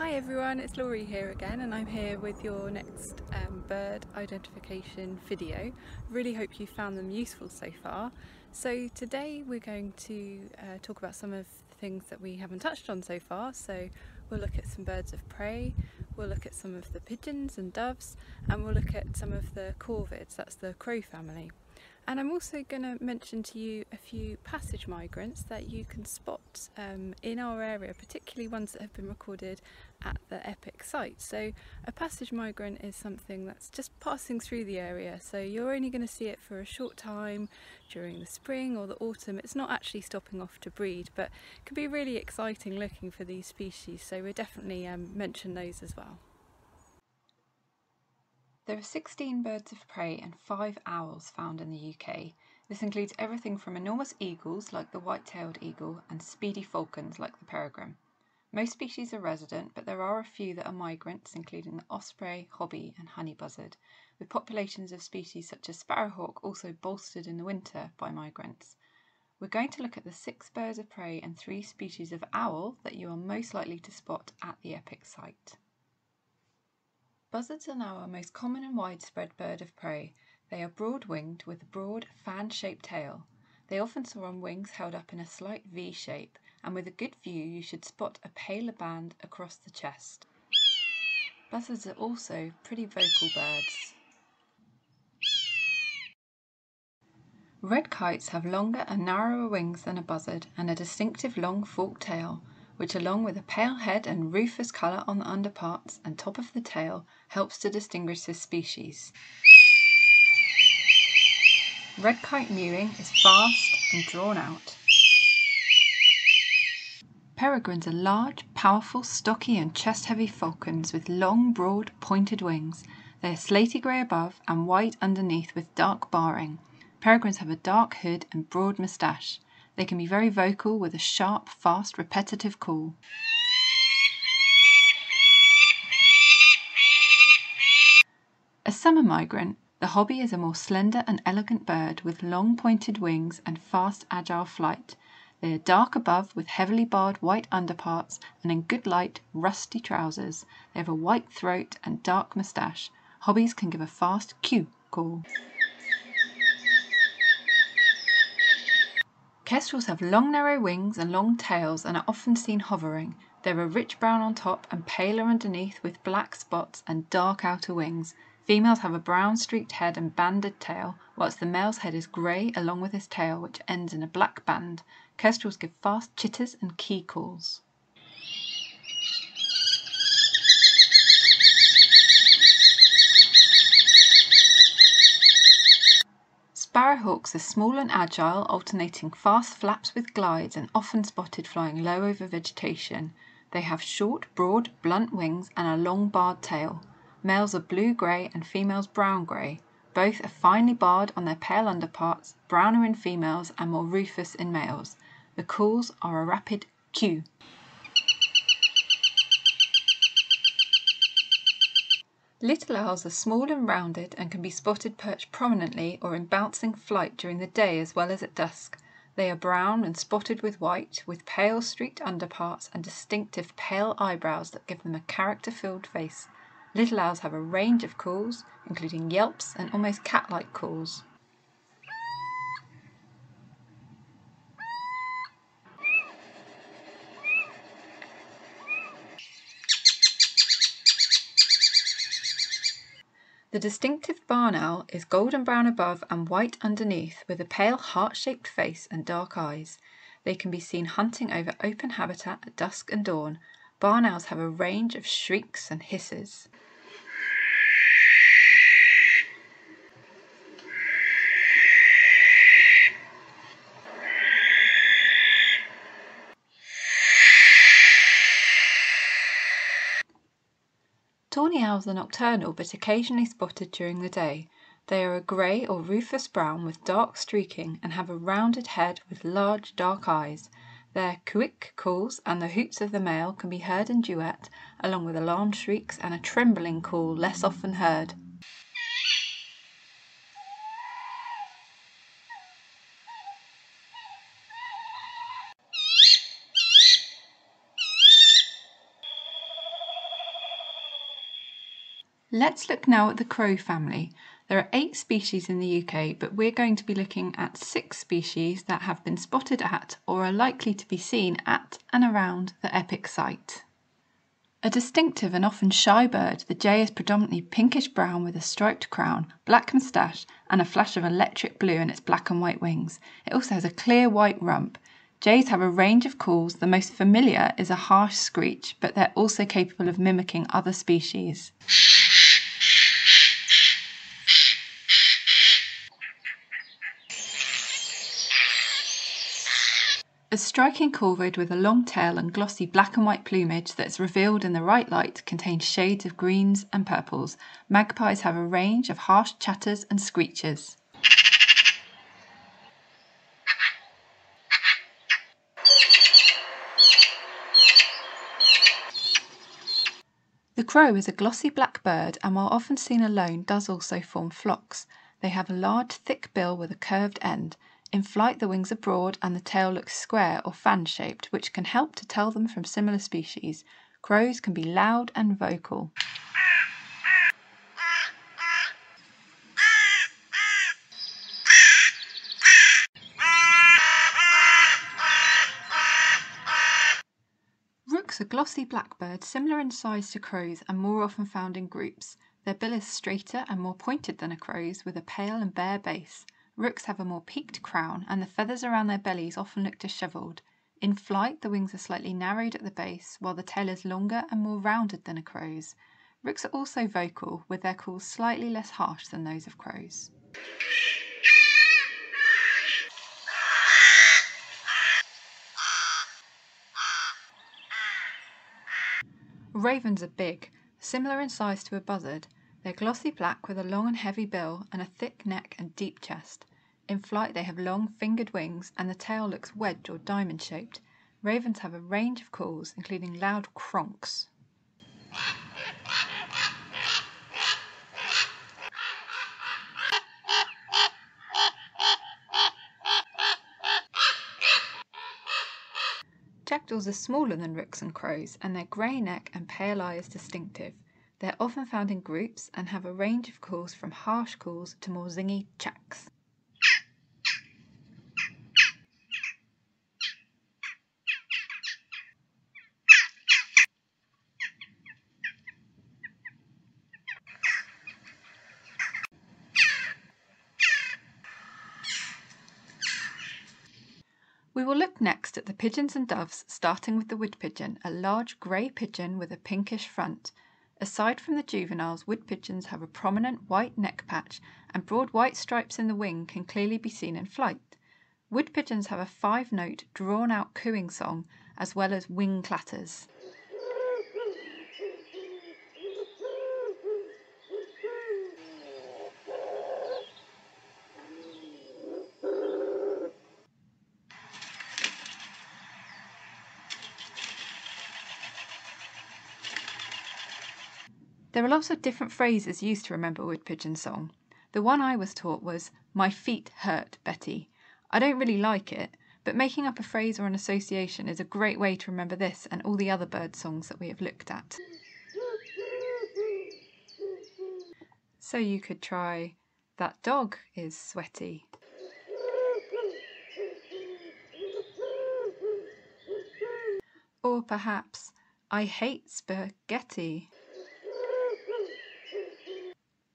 Hi everyone, it's Laurie here again, and I'm here with your next bird identification video. Really hope you found them useful so far. So today we're going to talk about some of the things that we haven't touched on so far. So we'll look at some birds of prey, we'll look at some of the pigeons and doves, and we'll look at some of the corvids, that's the crow family. And I'm also going to mention to you a few passage migrants that you can spot in our area, particularly ones that have been recorded at the epic site. So a passage migrant is something that's just passing through the area, so you're only going to see it for a short time during the spring or the autumn. It's not actually stopping off to breed, but it can be really exciting looking for these species, so we'll definitely mention those as well. There are 16 birds of prey and 5 owls found in the UK. This includes everything from enormous eagles like the white-tailed eagle and speedy falcons like the peregrine. Most species are resident, but there are a few that are migrants, including the osprey, hobby and honey buzzard, with populations of species such as sparrowhawk also bolstered in the winter by migrants. We're going to look at the 6 birds of prey and 3 species of owl that you are most likely to spot at the epic site. Buzzards are now our most common and widespread bird of prey. They are broad-winged with a broad, fan-shaped tail. They often soar on wings held up in a slight V shape, and with a good view you should spot a paler band across the chest. Buzzards are also pretty vocal birds. Red kites have longer and narrower wings than a buzzard and a distinctive long forked tail, which along with a pale head and rufous colour on the underparts and top of the tail helps to distinguish this species. Red kite mewing is fast and drawn out. Peregrines are large, powerful, stocky and chest-heavy falcons with long, broad, pointed wings. They are slaty grey above and white underneath with dark barring. Peregrines have a dark hood and broad moustache. They can be very vocal with a sharp, fast, repetitive call. A summer migrant, the hobby is a more slender and elegant bird with long pointed wings and fast, agile flight. They are dark above with heavily barred white underparts and in good light, rusty trousers. They have a white throat and dark moustache. Hobbies can give a fast cue call. Kestrels have long narrow wings and long tails and are often seen hovering. They are rich brown on top and paler underneath with black spots and dark outer wings. Females have a brown streaked head and banded tail, whilst the male's head is grey along with his tail, which ends in a black band. Kestrels give fast chitters and key calls. Sparrowhawks are small and agile, alternating fast flaps with glides and often spotted flying low over vegetation. They have short, broad, blunt wings and a long barred tail. Males are blue-grey and females brown-grey. Both are finely barred on their pale underparts, browner in females and more rufous in males. The calls are a rapid cue. Little owls are small and rounded and can be spotted perched prominently or in bouncing flight during the day as well as at dusk. They are brown and spotted with white, with pale streaked underparts and distinctive pale eyebrows that give them a character-filled face. Little owls have a range of calls, including yelps and almost cat-like calls. The distinctive barn owl is golden brown above and white underneath, with a pale heart-shaped face and dark eyes. They can be seen hunting over open habitat at dusk and dawn. Barn owls have a range of shrieks and hisses. Tawny owls are nocturnal but occasionally spotted during the day. They are a grey or rufous brown with dark streaking and have a rounded head with large dark eyes. Their quick calls and the hoots of the male can be heard in duet, along with alarm shrieks and a trembling call less often heard. Let's look now at the crow family. There are 8 species in the UK, but we're going to be looking at 6 species that have been spotted at or are likely to be seen at and around the epic site. A distinctive and often shy bird, the jay is predominantly pinkish-brown with a striped crown, black moustache, and a flash of electric blue in its black and white wings. It also has a clear white rump. Jays have a range of calls. The most familiar is a harsh screech, but they're also capable of mimicking other species. A striking corvid with a long tail and glossy black and white plumage that's revealed in the right light contains shades of greens and purples. Magpies have a range of harsh chatters and screeches. The crow is a glossy black bird and while often seen alone does also form flocks. They have a large thick bill with a curved end. In flight the wings are broad and the tail looks square or fan-shaped, which can help to tell them from similar species. Crows can be loud and vocal. Rooks are glossy blackbirds similar in size to crows and more often found in groups. Their bill is straighter and more pointed than a crow's with a pale and bare base. Rooks have a more peaked crown and the feathers around their bellies often look dishevelled. In flight the wings are slightly narrowed at the base while the tail is longer and more rounded than a crow's. Rooks are also vocal with their calls slightly less harsh than those of crows. Ravens are big, similar in size to a buzzard. They're glossy black with a long and heavy bill and a thick neck and deep chest. In flight they have long fingered wings and the tail looks wedge or diamond shaped. Ravens have a range of calls including loud cronks. Jackdaws are smaller than rooks and crows and their grey neck and pale eye is distinctive. They're often found in groups and have a range of calls from harsh calls to more zingy chacks. We will look next at the pigeons and doves, starting with the wood pigeon, a large grey pigeon with a pinkish front. Aside from the juveniles, wood pigeons have a prominent white neck patch and broad white stripes in the wing can clearly be seen in flight. Wood pigeons have a 5-note, drawn-out cooing song as well as wing clatters. There are lots of different phrases used to remember wood pigeon song. The one I was taught was, "My feet hurt, Betty." I don't really like it, but making up a phrase or an association is a great way to remember this and all the other bird songs that we have looked at. So you could try, "That dog is sweaty." Or perhaps, "I hate spaghetti."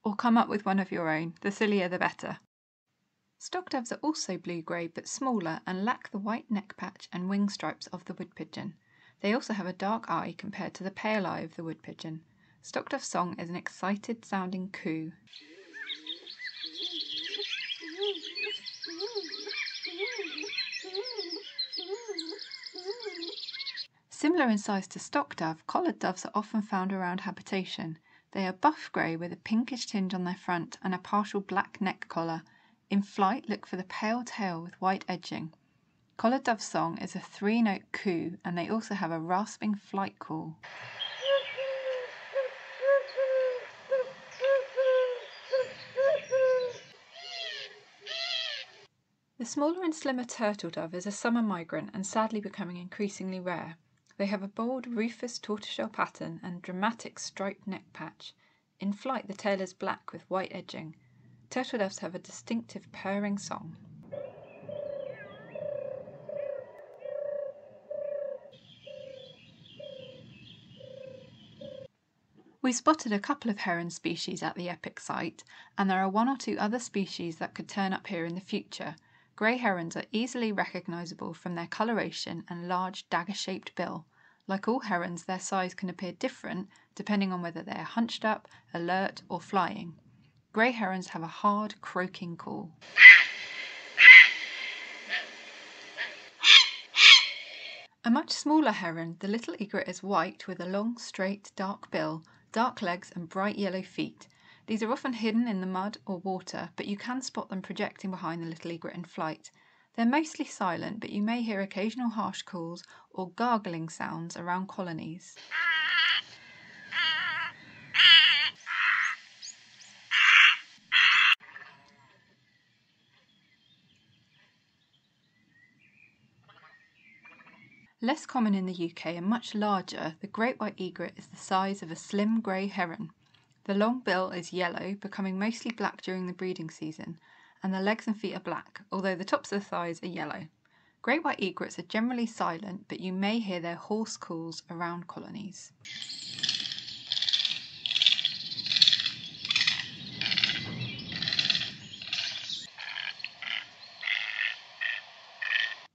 Or come up with one of your own, the sillier the better. Stock doves are also blue-grey but smaller and lack the white neck patch and wing stripes of the wood pigeon. They also have a dark eye compared to the pale eye of the wood pigeon. Stock dove's song is an excited sounding coo. Similar in size to stock dove, collared doves are often found around habitation. They are buff grey with a pinkish tinge on their front and a partial black neck collar. In flight, look for the pale tail with white edging. Collared dove's song is a 3-note coo and they also have a rasping flight call. The smaller and slimmer turtle dove is a summer migrant and sadly becoming increasingly rare. They have a bold rufous tortoiseshell pattern and dramatic striped neck patch. In flight, the tail is black with white edging. Turtle doves have a distinctive purring song. We spotted a couple of heron species at the epic site, and there are one or two other species that could turn up here in the future. Grey herons are easily recognisable from their coloration and large dagger-shaped bill. Like all herons, their size can appear different depending on whether they are hunched up, alert or flying. Grey herons have a hard, croaking call. A much smaller heron, the little egret, is white with a long, straight, dark bill, dark legs and bright yellow feet. These are often hidden in the mud or water, but you can spot them projecting behind the little egret in flight. They're mostly silent, but you may hear occasional harsh calls or gargling sounds around colonies. Less common in the UK and much larger, the great white egret is the size of a slim grey heron. The long bill is yellow, becoming mostly black during the breeding season, and the legs and feet are black, although the tops of the thighs are yellow. Great white egrets are generally silent, but you may hear their hoarse calls around colonies.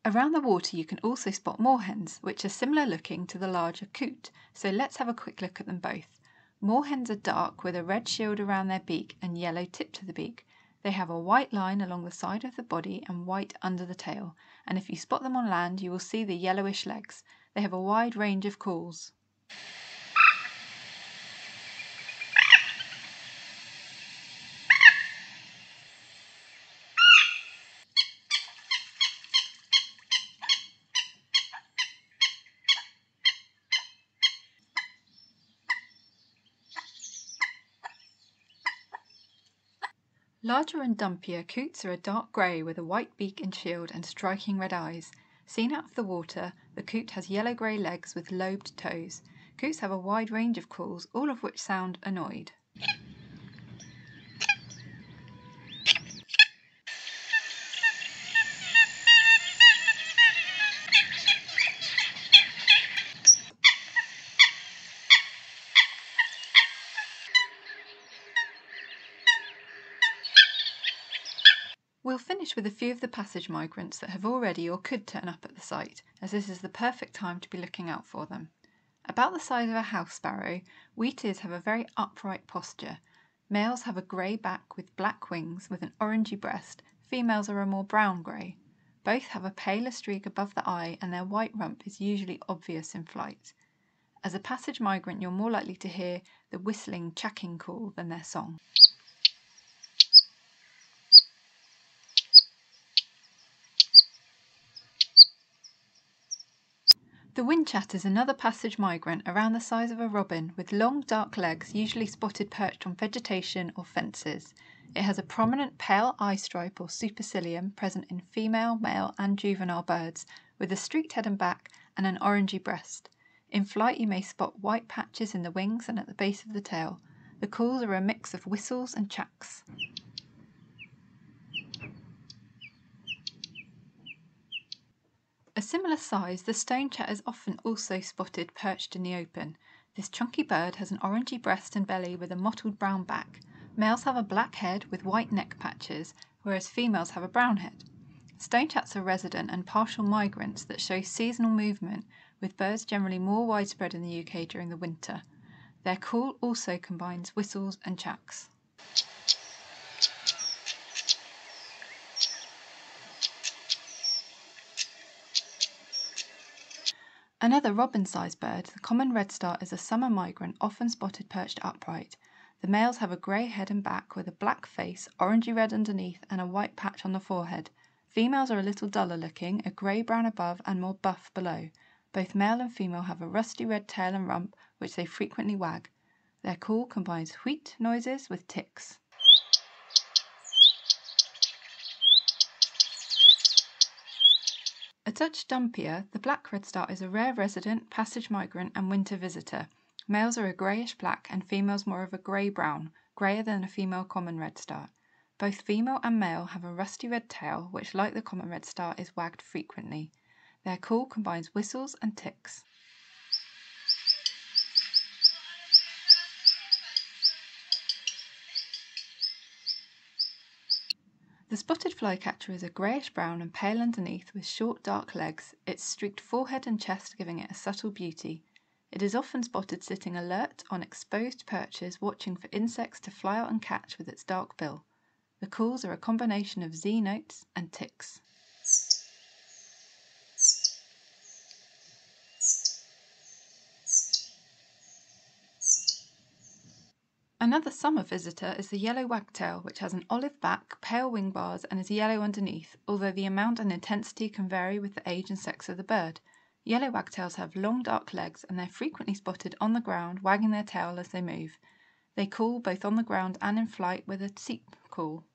Around the water you can also spot moorhens, which are similar looking to the larger coot, so let's have a quick look at them both. Moorhens are dark with a red shield around their beak and yellow tip to the beak. They have a white line along the side of the body and white under the tail, and if you spot them on land you will see the yellowish legs. They have a wide range of calls. Larger and dumpier, coots are a dark grey with a white beak and shield and striking red eyes. Seen out of the water, the coot has yellow-grey legs with lobed toes. Coots have a wide range of calls, all of which sound annoyed. We'll finish with a few of the passage migrants that have already or could turn up at the site, as this is the perfect time to be looking out for them. About the size of a house sparrow, wheatears have a very upright posture. Males have a grey back with black wings with an orangey breast, females are a more brown-grey. Both have a paler streak above the eye and their white rump is usually obvious in flight. As a passage migrant you're more likely to hear the whistling chacking call than their song. The Winchat is another passage migrant around the size of a robin with long dark legs usually spotted perched on vegetation or fences. It has a prominent pale eye stripe or supercilium present in female, male and juvenile birds with a streaked head and back and an orangey breast. In flight you may spot white patches in the wings and at the base of the tail. The calls are a mix of whistles and chacks. A similar size, the Stonechat is often also spotted perched in the open. This chunky bird has an orangey breast and belly with a mottled brown back. Males have a black head with white neck patches, whereas females have a brown head. Stonechats are resident and partial migrants that show seasonal movement, with birds generally more widespread in the UK during the winter. Their call also combines whistles and chacks. Another robin-sized bird, the common Redstar, is a summer migrant often spotted perched upright. The males have a grey head and back with a black face, orangey red underneath and a white patch on the forehead. Females are a little duller looking, a grey-brown above and more buff below. Both male and female have a rusty red tail and rump, which they frequently wag. Their call combines wheat noises with ticks. A touch dumpier, the black redstar is a rare resident, passage migrant and winter visitor. Males are a greyish black and females more of a grey-brown, greyer than a female common redstar. Both female and male have a rusty red tail which, like the common redstar, is wagged frequently. Their call combines whistles and ticks. The spotted flycatcher is a greyish-brown and pale underneath with short dark legs, its streaked forehead and chest giving it a subtle beauty. It is often spotted sitting alert on exposed perches watching for insects to fly out and catch with its dark bill. The calls are a combination of Z notes and ticks. Another summer visitor is the yellow wagtail, which has an olive back, pale wing bars and is yellow underneath, although the amount and intensity can vary with the age and sex of the bird. Yellow wagtails have long dark legs and they're frequently spotted on the ground wagging their tail as they move. They call both on the ground and in flight with a seep call.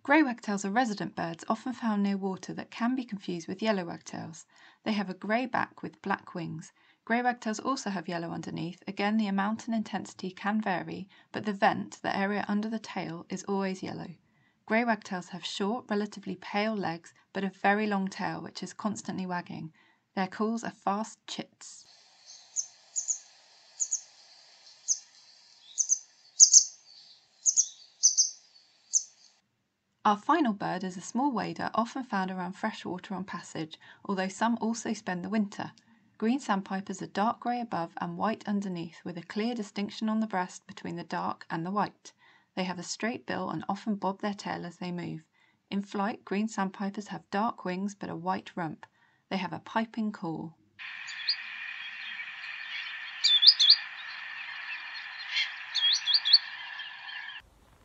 Grey wagtails are resident birds often found near water that can be confused with yellow wagtails. They have a grey back with black wings. Grey wagtails also have yellow underneath. Again, the amount and intensity can vary, but the vent, the area under the tail, is always yellow. Grey wagtails have short, relatively pale legs, but a very long tail which is constantly wagging. Their calls are fast chits. Our final bird is a small wader often found around fresh water on passage, although some also spend the winter. Green sandpipers are dark grey above and white underneath, with a clear distinction on the breast between the dark and the white. They have a straight bill and often bob their tail as they move. In flight, green sandpipers have dark wings but a white rump. They have a piping call.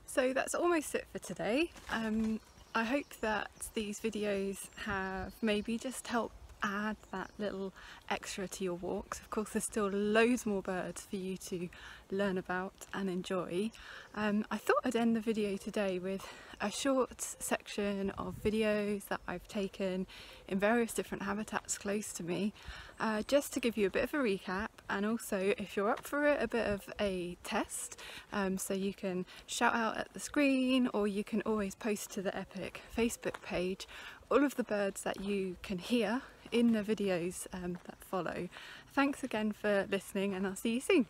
So that's almost it for today. I hope that these videos have maybe just helped add that little extra to your walks. Of course, there's still loads more birds for you to learn about and enjoy. I thought I'd end the video today with a short section of videos that I've taken in various different habitats close to me, just to give you a bit of a recap, and also, if you're up for it, a bit of a test, so you can shout out at the screen, or you can always post to the Epic Facebook page all of the birds that you can hear in the videos that follow. Thanks again for listening, and I'll see you soon.